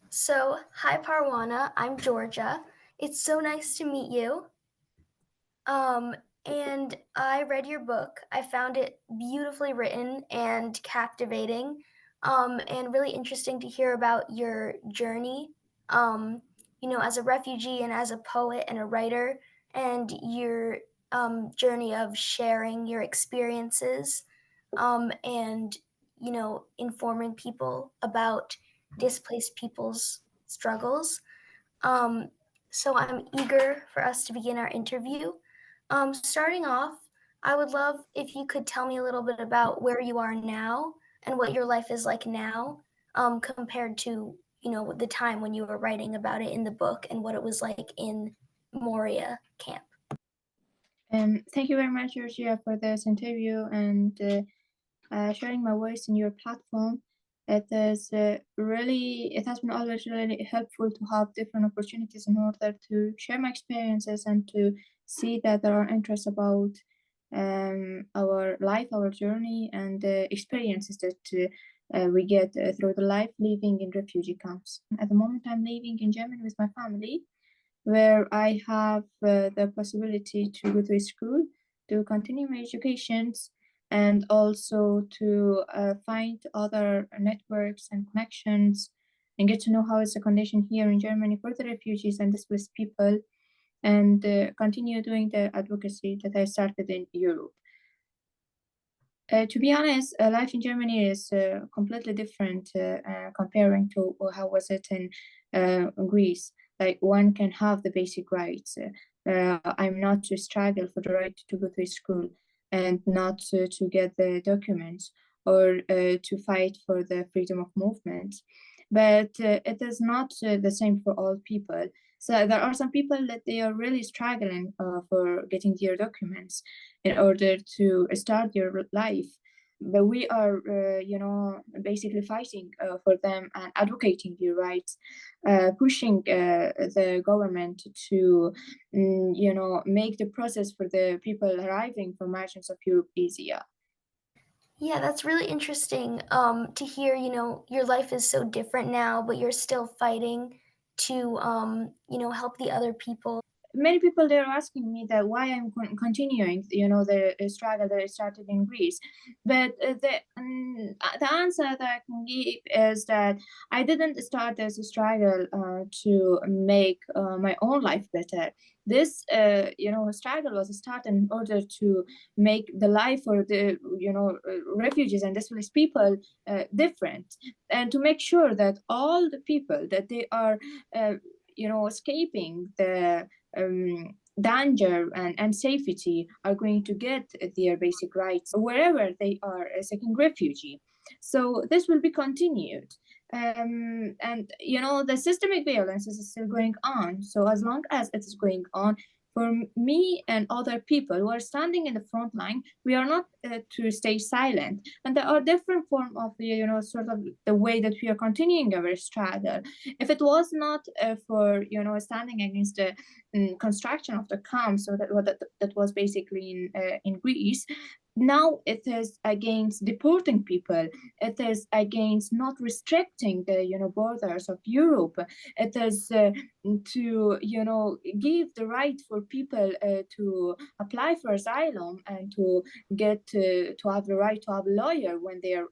So, hi Parwana, I'm Georgia. It's so nice to meet you. Um, and I read your book. I found it beautifully written and captivating, and really interesting to hear about your journey, as a refugee and as a poet and a writer, and your journey of sharing your experiences, and informing people about displaced people's struggles. Um, so I'm eager for us to begin our interview. Starting off, I would love if you could tell me a little bit about where you are now and what your life is like now, compared to the time when you were writing about it in the book and what it was like in Moria camp. Thank you very much, Georgia, for this interview and sharing my voice in your platform. It has been always really helpful to have different opportunities in order to share my experiences and to see that there are interests about our life, our journey, and experiences that we get through the life living in refugee camps. At the moment, I'm living in Germany with my family where I have the possibility to go to school, to continue my educations, and also to find other networks and connections and get to know how is the condition here in Germany for the refugees and displaced people, and continue doing the advocacy that I started in Europe. To be honest, life in Germany is completely different comparing to how was it in Greece. Like one can have the basic rights. I'm not to struggle for the right to go to school and not to get the documents or to fight for the freedom of movement. But it is not the same for all people. So there are some people that they are really struggling for getting their documents in order to start your life. But we are, basically fighting for them and advocating their rights, pushing the government to, make the process for the people arriving from margins of Europe easier. Yeah, that's really interesting to hear. Your life is so different now, but you're still fighting to, help the other people. Many people they're asking me that why I'm continuing, the struggle that I started in Greece, but the answer that I can give is that I didn't start as a struggle to make my own life better. This struggle was started in order to make the life for the refugees and displaced people different, and to make sure that all the people that they are escaping the danger and safety are going to get their basic rights wherever they are seeking refugee. So this will be continued. And the systemic violence is still going on. So as long as it is going on, for me and other people who are standing in the front line, we are not to stay silent. And there are different form of sort of the way that we are continuing our struggle. If it was not for standing against the construction of the camp, so that was basically in Greece. Now it is against deporting people. It is against not restricting the borders of Europe. It is to give the right for people to apply for asylum and to get to have the right to have a lawyer when their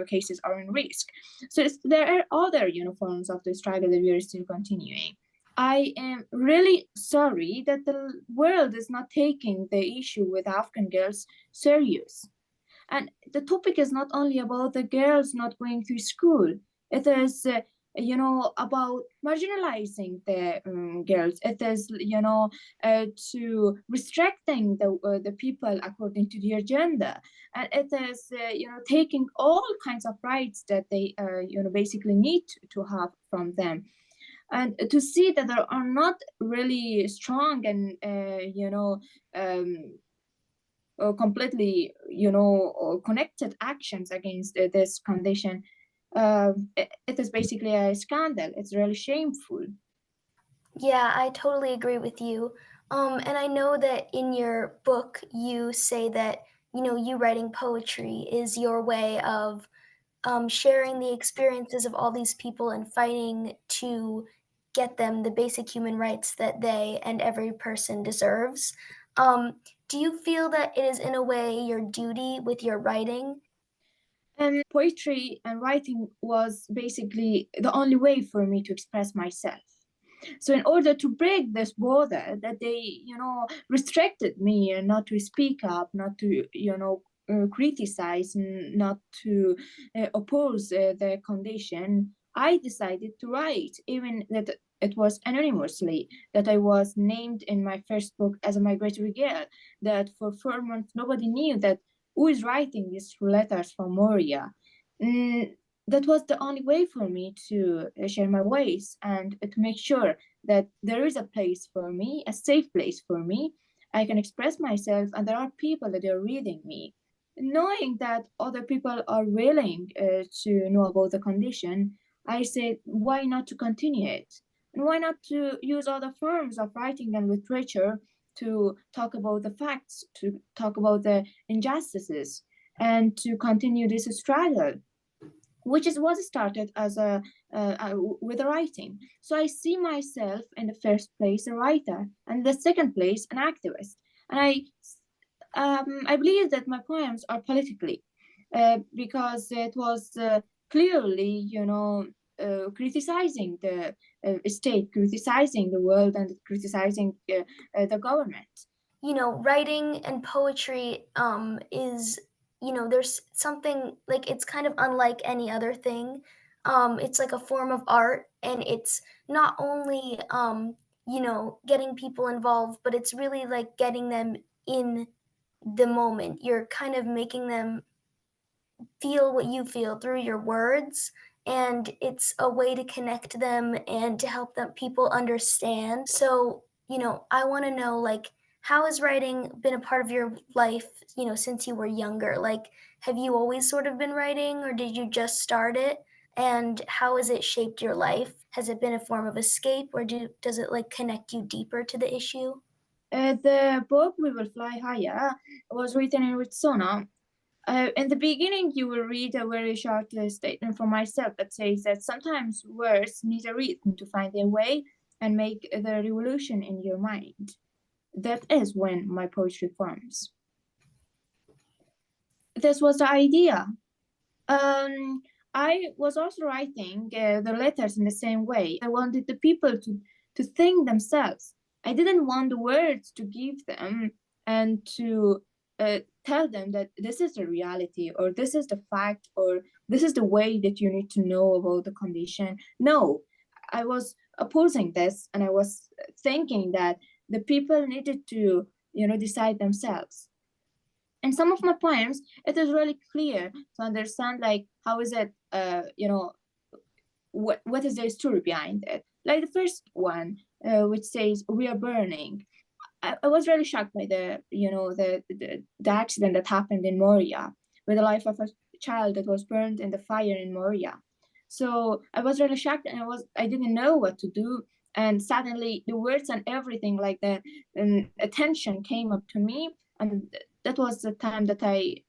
cases are in risk. So there are other forms of the struggle that we are still continuing. I am really sorry that the world is not taking the issue with Afghan girls serious. And the topic is not only about the girls not going to school. It is, about marginalizing the girls. It is, to restricting the people according to their gender, and it is, taking all kinds of rights that they, basically need to have from them, and to see that there are not really strong and completely connected actions against this condition. It is basically a scandal. It's really shameful. Yeah, I totally agree with you. And I know that in your book, you say that, you writing poetry is your way of sharing the experiences of all these people and fighting to get them the basic human rights that they and every person deserves. Um, do you feel that it is in a way your duty with your writing? Poetry and writing was basically the only way for me to express myself. So in order to break this border that they, restricted me not to speak up, not to, criticize, not to oppose the condition, I decided to write, even that it was anonymously, that I was named in my first book as a migratory girl, that for 4 months nobody knew that who is writing these letters from Moria. Mm, that was the only way for me to share my voice and to make sure that there is a place for me, a safe place for me. I can express myself, and there are people that are reading me. Knowing that other people are willing to know about the condition, I said, why not to continue it? And why not to use other forms of writing and literature to talk about the facts, to talk about the injustices, and to continue this struggle, which is what started as with writing. So I see myself in the first place a writer, and the second place an activist. And I believe that my poems are politically, because it was clearly, criticizing the state, criticizing the world, and criticizing the government. Writing and poetry is, there's something like it's kind of unlike any other thing. It's like a form of art, and it's not only, getting people involved, but it's really like getting them in the moment. You're kind of making them feel what you feel through your words, and it's a way to connect them and to help them people understand. So, I want to know, like, how has writing been a part of your life, since you were younger? Like, have you always sort of been writing, or did you just start it? And how has it shaped your life? Has it been a form of escape, or does it like connect you deeper to the issue? The book We Will Fly Higher was written in Arizona. In the beginning, you will read a very short statement from myself that says that sometimes words need a rhythm to find their way and make the revolution in your mind. That is when my poetry forms. This was the idea. Um, I was also writing the letters in the same way. I wanted the people to think themselves. I didn't want the words to give them and to tell them that this is the reality, or this is the fact, or this is the way that you need to know about the condition. No, I was opposing this, and I was thinking that the people needed to, decide themselves. In some of my poems, it is really clear to understand, like, how is it, what is the story behind it. Like the first one, which says we are burning. I was really shocked by the accident that happened in Moria, with the life of a child that was burned in the fire in Moria. So I was really shocked, and I didn't know what to do. And suddenly the words and everything, like the attention came up to me, and that was the time that I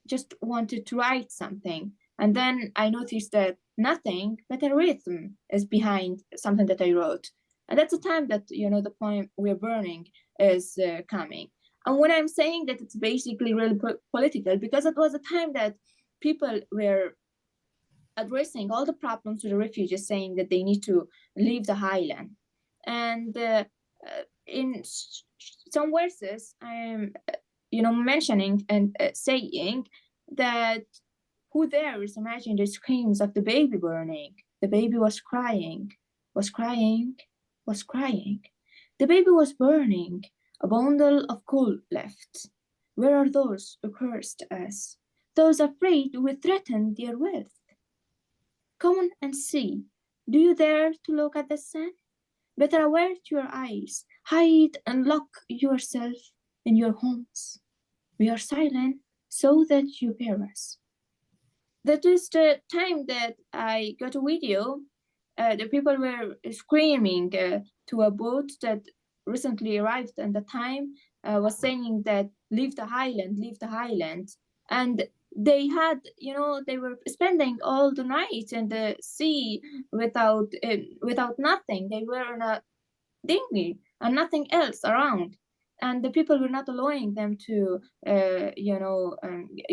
just wanted to write something. And then I noticed that nothing but a rhythm is behind something that I wrote. And that's the time that, the poem We're Burning is coming. And when I'm saying that it's basically really political, because it was a time that people were addressing all the problems to the refugees, saying that they need to leave the highland. And in some verses, I'm, mentioning and saying that who dares imagine the screams of the baby burning? The baby was crying, was crying, was crying. The baby was burning, a bundle of coal left. Where are those who cursed us? Those afraid we threaten their wealth. Come on and see. Do you dare to look at the sun? Better avert your eyes, hide and lock yourself in your homes. We are silent so that you hear us. That is the time that I got a video. The people were screaming to a boat that recently arrived, and the time was saying that leave the highland, leave the highland. And they had, they were spending all the night in the sea without nothing. They were in a dinghy and nothing else around, and the people were not allowing them to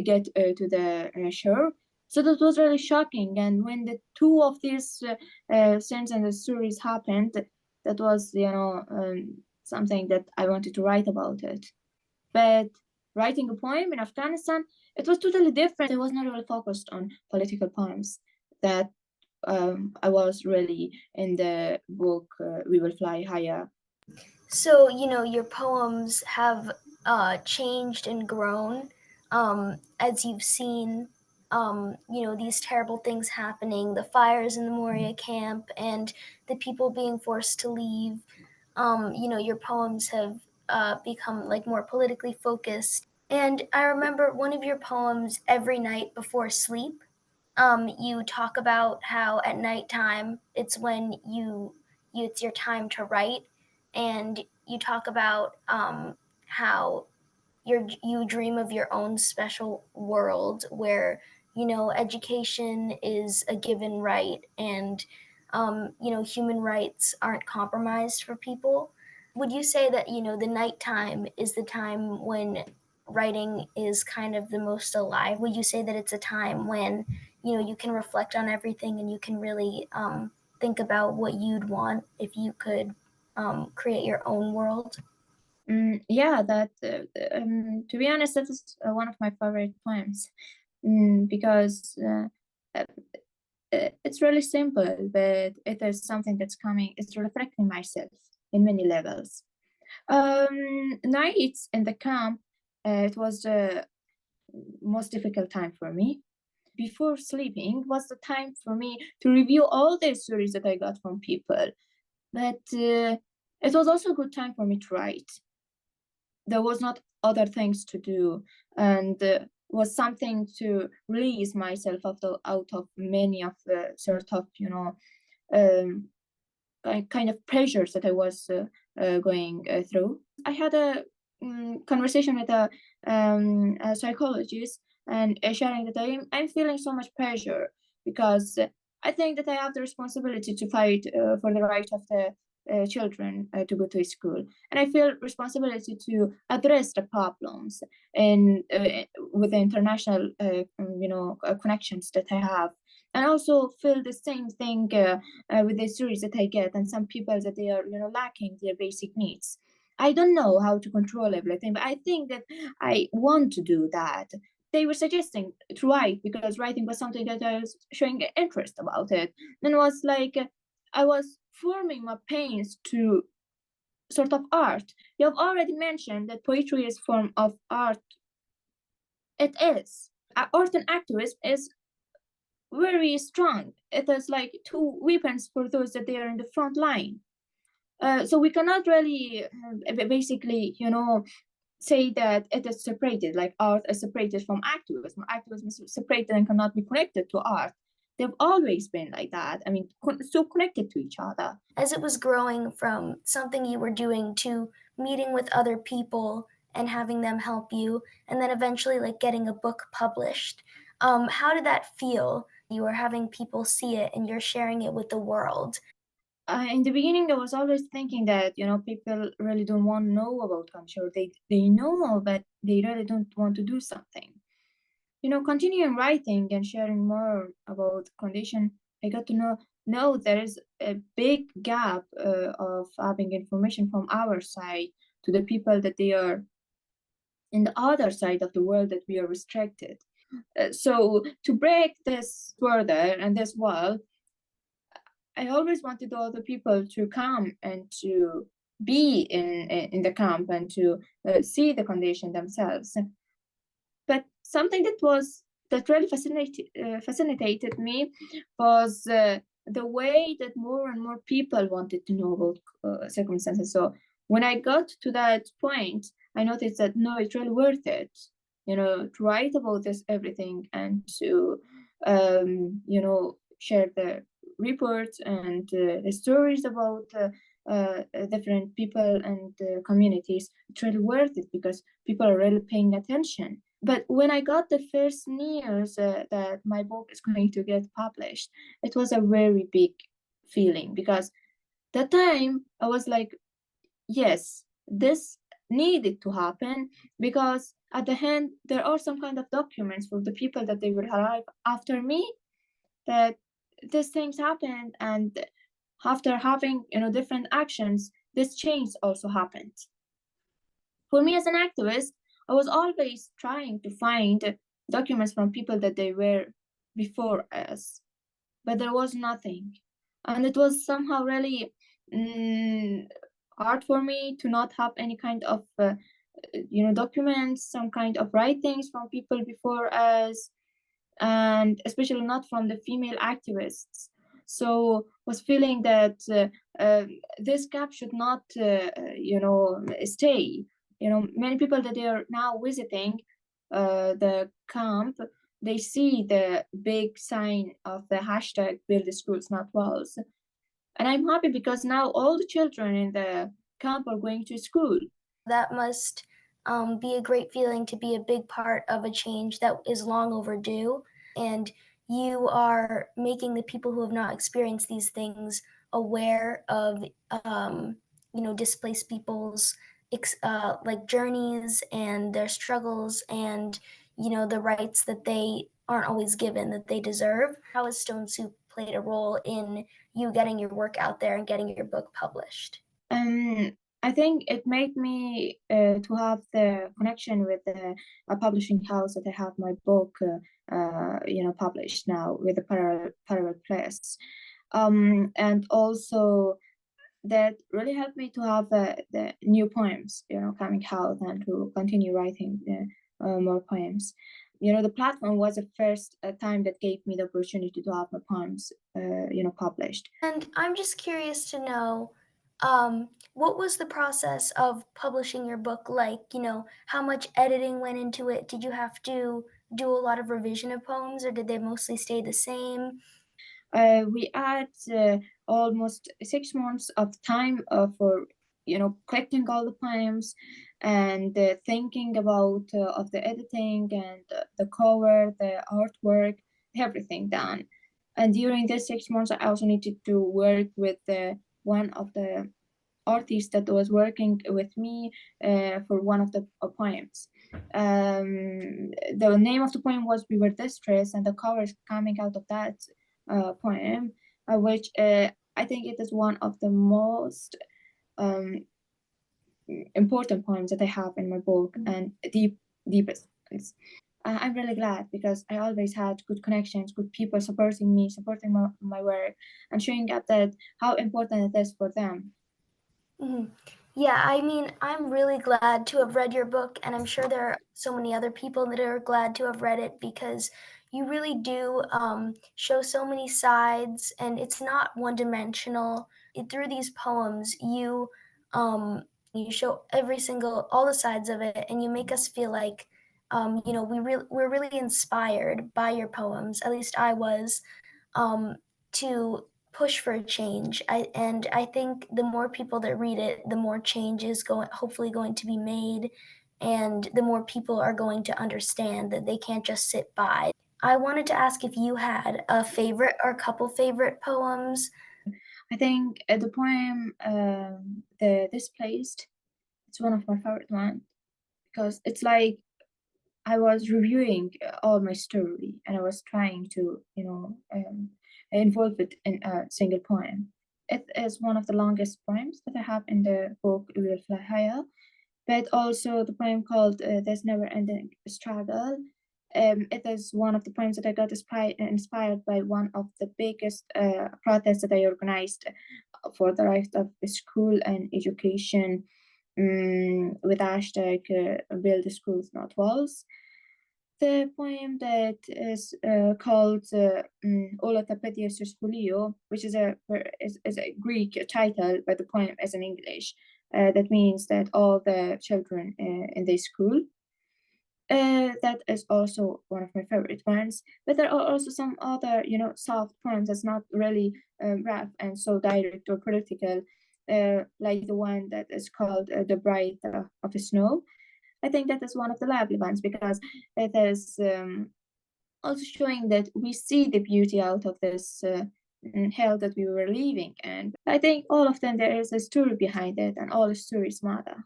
get to the shore. So that was really shocking. And when the two of these scenes and the stories happened, that was something that I wanted to write about it. But writing a poem in Afghanistan, it was totally different. I was not really focused on political poems. That I was really in the book We Will Fly Higher. So, your poems have changed and grown as you've seen, these terrible things happening, the fires in the Moria camp, and the people being forced to leave. Your poems have become like more politically focused. And I remember one of your poems, Every Night Before Sleep. You talk about how at nighttime it's when it's your time to write, and you talk about how you dream of your own special world where education is a given right, and human rights aren't compromised for people. Would you say that the nighttime is the time when writing is kind of the most alive? Would you say that it's a time when you can reflect on everything and you can really think about what you'd want if you could create your own world? Yeah, that to be honest, that is one of my favorite poems, because uh, it's really simple, but it is something that's coming. It's reflecting myself in many levels. Nights in the camp, it was the most difficult time for me. Before sleeping was the time for me to review all the stories that I got from people. But it was also a good time for me to write. There was not other things to do, and was something to release myself out of many of the sort of um, kind of pressures that I was going through. I had a conversation with a psychologist, and sharing that I'm feeling so much pressure because I think that I have the responsibility to fight for the right of the children to go to school, and I feel responsibility to address the problems and with the international connections that I have, and also feel the same thing with the stories that I get, and some people that they are lacking their basic needs. I don't know how to control everything, but I think that I want to do that. They were suggesting to write because writing was something that I was showing interest about it. Then it was like I was forming my pains to sort of art. You have already mentioned that poetry is form of art. It is. Art and activism is very strong. It is like two weapons for those that they are in the front line. So we cannot really basically, say that it is separated, like art is separated from activism. Activism is separated and cannot be connected to art. They've always been like that. I mean, so connected to each other. As it was growing from something you were doing to meeting with other people and having them help you, and then eventually like getting a book published, how did that feel? You are having people see it and you're sharing it with the world. In the beginning, I was always thinking that people really don't want to know about culture. They know, but they really don't want to do something. Continuing writing and sharing more about condition, I got to know there is a big gap of having information from our side to the people that they are in the other side of the world that we are restricted. So to break this further and this wall, I always wanted all the people to come and to be in the camp and to see the condition themselves. But something that really fascinated me was the way that more and more people wanted to know about circumstances. So when I got to that point, I noticed that no, it's really worth it, to write about this everything and to share the reports and the stories about different people and communities. It's really worth it because people are really paying attention. But when I got the first news that my book is going to get published, it was a very big feeling, because that time I was like, yes, this needed to happen, because at the end there are some kind of documents for the people that they will arrive after me, that these things happened, and after having different actions, this change also happened. For me as an activist, I was always trying to find documents from people that they were before us, but there was nothing. And it was somehow really mm, hard for me to not have any kind of documents, some kind of writings from people before us, and especially not from the female activists. So was feeling that this gap should not stay. Many people that they are now visiting the camp, they see the big sign of the hashtag build the schools not walls, and I'm happy because now all the children in the camp are going to school. That must be a great feeling to be a big part of a change that is long overdue. And you are making the people who have not experienced these things aware of, displaced people's like journeys and their struggles and, the rights that they aren't always given that they deserve. How has Stone Soup played a role in you getting your work out there and getting your book published? I think it made me to have the connection with a publishing house that I have my book, published now with the Parallel Press, and also that really helped me to have the new poems, coming out, and to continue writing more poems. The platform was the first time that gave me the opportunity to have my poems, published. And I'm just curious to know, what was the process of publishing your book like? How much editing went into it? Did you have to do a lot of revision of poems, or did they mostly stay the same? We had almost 6 months of time for collecting all the poems, and thinking about of the editing, and the cover, the artwork, everything done. And during this 6 months, I also needed to work with one of the artists that was working with me for one of the poems. The name of the poem was "We Were Distressed," and the cover is coming out of that poem, which I think it is one of the most um, important poems that I have in my book, and deepest ones. I'm really glad, because I always had good connections, good people supporting me, supporting my work, and showing up that how important it is for them. Mhm. Yeah, I mean, I'm really glad to have read your book, and I'm sure there are so many other people that are glad to have read it because you really do show so many sides, and it's not one dimensional. Through these poems, you show all the sides of it, and you make us feel like we're really inspired by your poems. At least I was, to push for a change. I think the more people that read it, the more change is hopefully going to be made, and the more people are going to understand that they can't just sit by. I wanted to ask if you had a favorite or a couple favorite poems. I think the poem "The Displaced," it's one of my favorite ones, because it's like I was reviewing all my story, and I was trying to, involve it in a single poem. It is one of the longest poems that I have in the book "We Will Fly Higher," but also the poem called "There's Never Ending Struggle." It is one of the poems that I got inspired by one of the biggest protests that I organized for the right of school and education, with hashtag "Build Schools Not Walls." The poem that is called "Όλα τα παιδιά στο σχολείο," which is a Greek title, but the poem is in English. That means that all the children in the school. That is also one of my favorite ones. But there are also some other, soft poems that's not really rough and so direct or political, like the one that is called "The Bride of the Snow." I think that is one of the lively ones because it is also showing that we see the beauty out of this hell that we were living. And I think all of them, there is a story behind it, and all stories matter.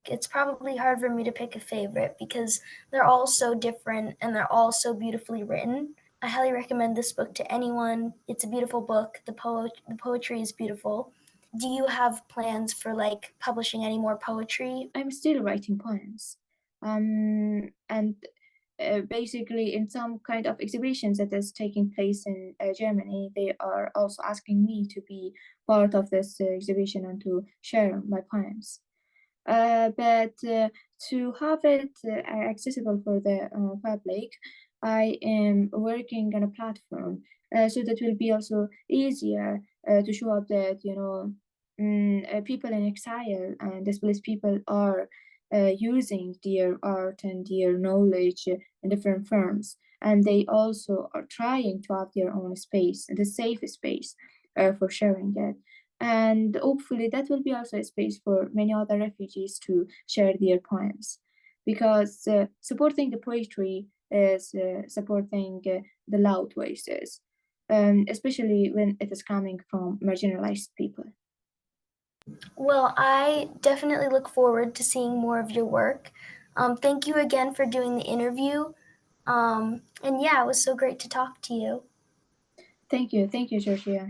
It's probably hard for me to pick a favorite because they're all so different and they're all so beautifully written. I highly recommend this book to anyone. It's a beautiful book. The poetry is beautiful. Do you have plans for like publishing any more poetry? I'm still writing poems. And basically, in some kind of exhibitions that is taking place in Germany, they are also asking me to be part of this exhibition and to share my poems. But to have it accessible for the public, I am working on a platform so that will be also easier to show up that people in exile and displaced people are using their art and their knowledge in different forms, and they also are trying to have their own space, the safe space for sharing it. And hopefully that will be also a space for many other refugees to share their poems, because supporting the poetry is supporting the loud voices, especially when it is coming from marginalized people. Well, I definitely look forward to seeing more of your work. Thank you again for doing the interview. And yeah, it was so great to talk to you. Thank you, Georgia.